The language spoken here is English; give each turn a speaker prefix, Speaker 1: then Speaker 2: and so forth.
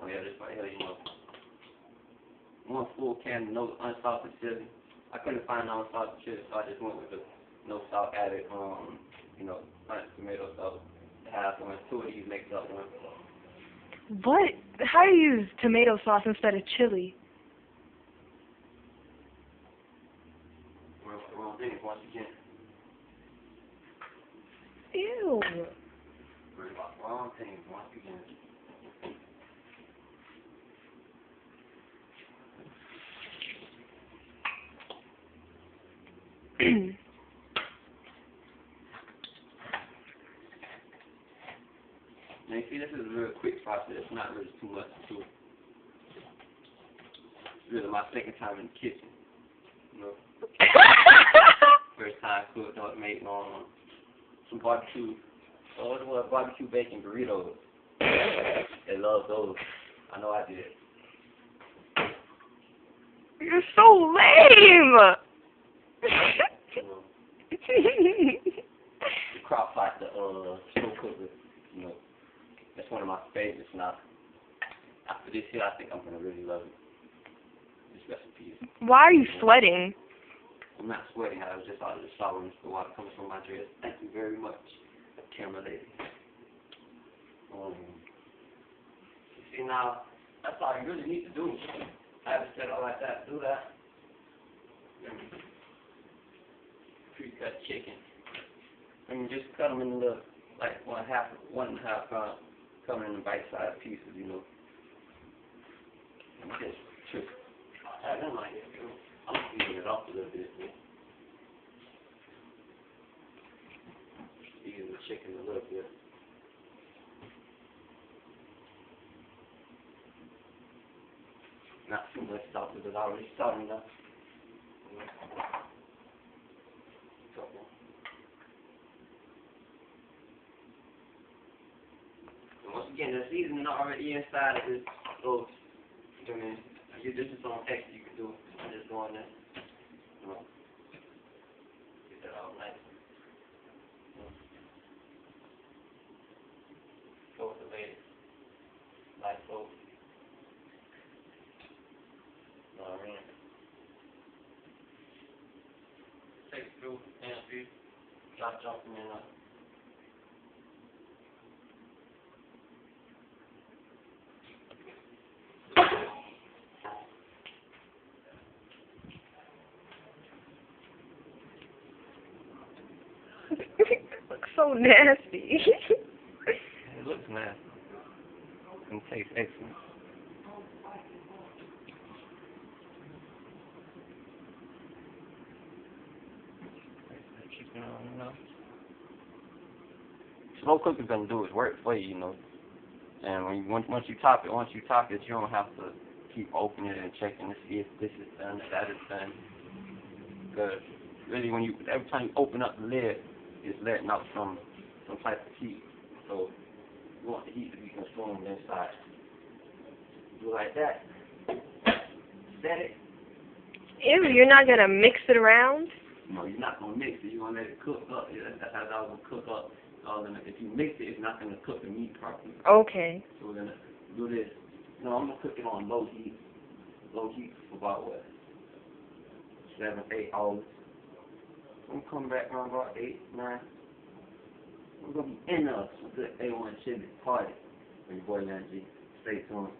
Speaker 1: Oh yeah, this right here, you know. 1 full can of no unsalted chili. I couldn't find no unsalted chili, so I just went with the no salt added, you know, tomato sauce. Have one, 2 of these mixed up one.
Speaker 2: What? How do you use tomato sauce instead of chili?
Speaker 1: Wrong thing once again.
Speaker 2: Ew.
Speaker 1: Worry about wrong things once again. Now you see, this is a real quick process. It's not really too much to it. It's really my second time in the kitchen. You know, first time cooked up, made some barbecue. Oh, it was barbecue bacon burritos. They love those. I know I did.
Speaker 2: You're so lame.
Speaker 1: The Kraft pot, the slow cooker, you know, that's one of my favorites. Now, after this here, I think I'm gonna really love it. This recipe is.
Speaker 2: Why are you sweating?
Speaker 1: I'm not sweating. I was just out of the shower and the water comes from my dress. Thank you very much, camera lady. See now, that's all you really need to do. I have it set up like that. Do that. Pre-cut chicken. And you just cut them in little, like 1.5 pound, cut them in bite-sized pieces, you know. And just trick. I don't like it. I'm eating it off a little bit. Eating the chicken a little bit. Not too much salt because I already salted enough. And once again, the seasoning already inside of this. So, I mean, this is some extra you can do. I just go in there. You know, get that all nice. Go with the lid. Like so. Take it through and see. Drop them in there.
Speaker 2: It looks so nasty.
Speaker 1: It looks nasty. And tastes excellent. You know. Slow cooking gonna do its work for you, you know. And when you, once you top it, you don't have to keep opening it and checking to see if this is done, if that is done. Because really, every time you open up the lid, it's letting out some type of heat. So you want the heat to be consumed inside. Do like that. Set it.
Speaker 2: Ew, you're not gonna mix it around?
Speaker 1: No, you're not gonna mix it. You're gonna let it cook up. That's how it's all gonna cook up. If you mix it, it's not gonna cook the meat properly.
Speaker 2: Okay.
Speaker 1: So we're gonna do this. No, I'm gonna cook it on low heat. Low heat for about what? 7, 8 hours. I'm gonna come back around about 8, 9. We're gonna be in us with the A1 Chili party. Your boy G. Stay tuned.